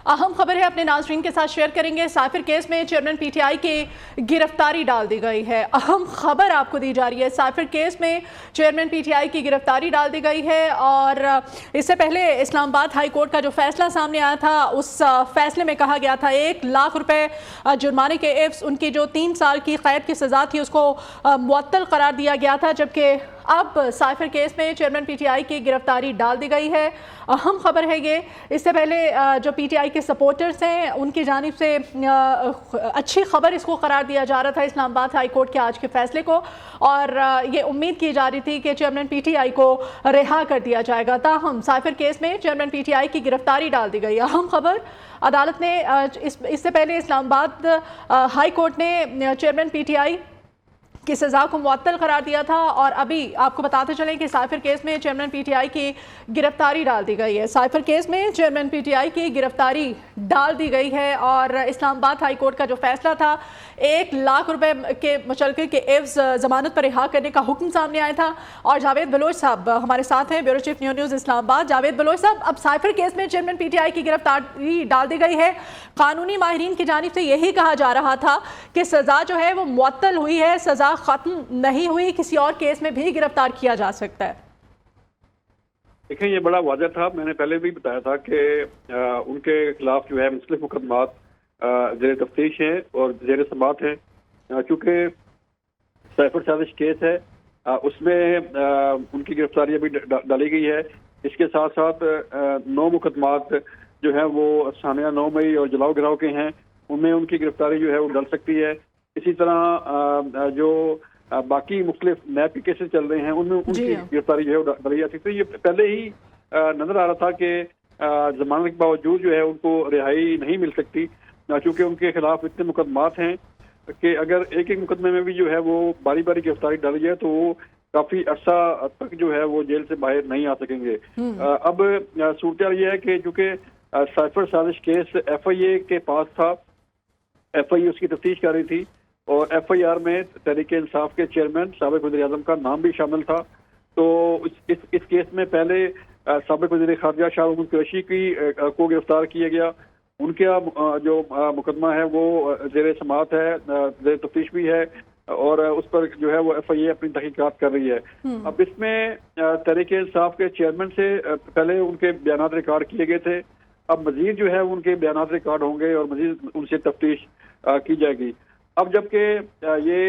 अहम खबर है, अपने नाजरीन के साथ शेयर करेंगे। साफिर केस में चेयरमैन पीटीआई की गिरफ्तारी डाल दी गई है। अहम खबर आपको दी जा रही है, साफिर केस में चेयरमैन पीटीआई की गिरफ्तारी डाल दी गई है। और इससे पहले इस्लामाबाद हाई कोर्ट का जो फैसला सामने आया था, उस फैसले में कहा गया था 1 लाख रुपए जुर्माने के एवज उनकी जो 3 साल की कैद की सजा थी उसको मुअत्तल करार दिया गया था। जबकि अब साफिर केस में चेयरमैन पीटीआई की गिरफ्तारी डाल दी गई है। अहम खबर है ये। इससे पहले जो पीटीआई के सपोर्टर्स हैं उनकी जानिब से अच्छी खबर इसको करार दिया जा रहा था इस्लामाबाद हाई कोर्ट के आज के फैसले को, और ये उम्मीद की जा रही थी कि चेयरमैन पीटीआई को रिहा कर दिया जाएगा। ताहम साफिर केस में चेयरमैन पीटीआई की गिरफ्तारी डाल दी गई। अहम खबर, अदालत ने इससे पहले इस्लामाबाद हाई कोर्ट ने चेयरमैन पीटीआई की सज़ा को मुअत्तल करार दिया था, और अभी आपको बताते चलें कि साफिर केस में चेयरमैन पीटीआई की गिरफ्तारी डाल दी गई है। साफिर केस में चेयरमैन पीटीआई की गिरफ्तारी डाल दी गई है, और इस्लामाबाद हाई कोर्ट का जो फैसला था 1 लाख रुपए के मुचलके के एवज जमानत पर रिहा करने का हुक्म सामने आया था। और जावेद बलोच साहब हमारे साथ हैं, bureau chief news Islamabad. Javed Baloch साहब, अब साफिर केस में चेयरमैन पीटीआई की गिरफ्तारी डाल दी गई है। कानूनी माहिरीन की जानिब से यही कहा जा रहा था कि सज़ा जो है वो मुअत्तल हुई है, सज़ा खत्म नहीं हुई, किसी और केस में भी गिरफ्तार किया जा सकता है। देखिए, ये बड़ा वाज़ह था। मैंने पहले भी बताया था कि उनके खिलाफ जो है मुख्तलिफ मुकदमात ज़ेर तफ्तीश है और ज़ेर समाअत है। क्योंकि साइफर साजिश केस है, उसमें उनकी गिरफ्तारी अभी डाली गई है। इसके साथ साथ 9 मुकदमात जो है वो सानिया 9 मई और जलाओ गिराव के हैं, उनमें उनकी गिरफ्तारी जो है वो डल सकती है। इसी तरह जो बाकी मुख्तलिफ नैब के केसेस चल रहे हैं उनमें उनकी गिरफ्तारी जो है डली जाती है। तो ये पहले ही नजर आ रहा था कि जमानत के बावजूद जो है उनको रिहाई नहीं मिल सकती, चूंकि उनके खिलाफ इतने मुकदमात हैं कि अगर एक एक मुकदमे में भी जो है वो बारी बारी गिरफ्तारी डाली जाए तो वो काफी अर्सा तक जो है वो जेल से बाहर नहीं आ सकेंगे। अब सूरत यह है कि चूंकि साइफर साजिश केस FIA के पास था, FIA उसकी तफ्तीश कर रही थी, और FIR में तहरीक इंसाफ के चेयरमैन साबिक वज़ीर-ए-आज़म का नाम भी शामिल था। तो इस केस में पहले साबिक वज़ीर ख़ारजा शाह महमूद कुरैशी को गिरफ्तार किया गया। उनका जो मुकदमा है वो ज़ेर समाअत है, ज़ेर तफ्तीश भी है, और उस पर जो है वो FIA अपनी तहकीकात कर रही है। अब इसमें तहरीक इंसाफ के चेयरमैन से पहले उनके बयानात रिकॉर्ड किए गए थे। अब मजीद जो है उनके बयानात रिकॉर्ड होंगे और मजीद उनसे तफ्तीश की जाएगी। अब जबकि ये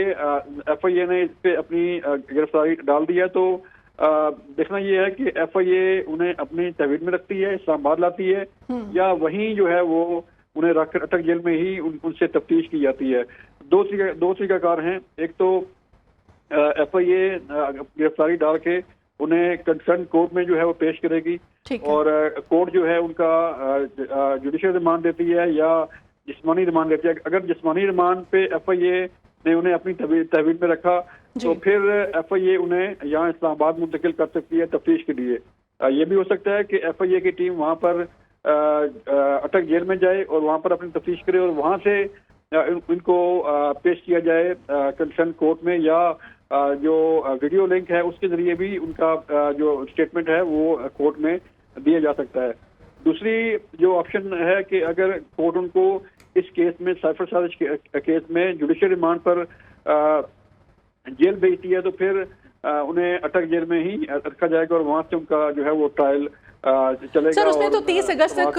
FIA ने इस पे अपनी गिरफ्तारी डाल दी है, तो देखना ये है कि FIA उन्हें अपनी तहवील में रखती है, इस्लामाबाद लाती है, या वहीं जो है वो उन्हें रखकर अटक जेल में ही उनसे तफ्तीश की जाती है। दो तरीकाकार हैं। एक तो FIA गिरफ्तारी डाल के उन्हें कंसर्न कोर्ट में जो है वो पेश करेगी, और कोर्ट जो है उनका जुडिशियल रिमांड देती है या जिस्मानी रिमांड देती है। अगर जिस्मानी रिमांड पे FIA ने उन्हें अपनी तहवील में रखा तो फिर FIA उन्हें यहाँ इस्लामाबाद मुंतकिल कर सकती है तफ्तीश के लिए। ये भी हो सकता है कि FIA की टीम वहाँ पर अटक जेल में जाए और वहाँ पर अपनी तफ्तीश करे, और वहाँ से इनको पेश किया जाए कंसर्न कोर्ट में, या जो वीडियो लिंक है उसके जरिए भी उनका जो स्टेटमेंट है वो कोर्ट में दिया जा सकता है। दूसरी जो ऑप्शन है कि अगर कोर्ट उनको इस केस में साइफर साजिश केस में जुडिशियल रिमांड पर जेल भेजती है, तो फिर उन्हें अटक जेल में ही रखा जाएगा और वहां से उनका जो है वो ट्रायल चलेगा। सर, उसमें तो 30 अगस्त तक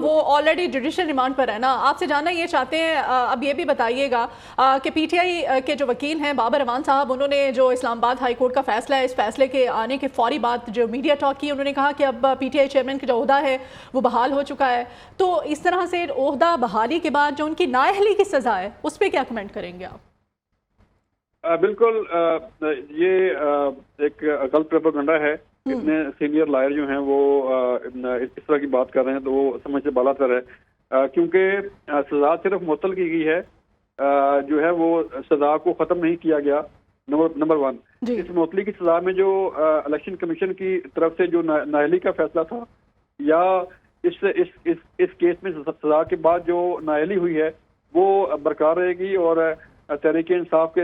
वो ऑलरेडी जुडिशियल रिमांड पर है ना। आपसे जानना ये चाहते हैं, अब ये भी बताइएगा कि पीटीआई के जो वकील हैं बाबर अमान साहब, उन्होंने जो इस्लामाबाद हाई कोर्ट का फैसला है, इस फैसले के आने के फौरी बाद जो मीडिया टॉक की, उन्होंने कहा कि अब पीटीआई चेयरमैन का जो ओहदा है वो बहाल हो चुका है। तो इस तरह से ओहदा बहाली के बाद जो उनकी नाअहली की सज़ा है उस पर क्या कमेंट करेंगे आप? बिल्कुल, ये एक गलत प्रोपेगेंडा है। इतने सीनियर लॉयर जो हैं वो इस तरह की बात कर रहे हैं तो वो समझ से बालातर है, क्योंकि सजा सिर्फ मुअत्तल की गई है, जो है वो सजा को खत्म नहीं किया गया। नंबर 1, इस मुअत्तली की सजा में जो इलेक्शन कमीशन की तरफ से जो नाअहली का फैसला था, या इस केस में सजा के बाद जो नाअहली हुई है वो बरकरार रहेगी, और तहरीक इंसाफ के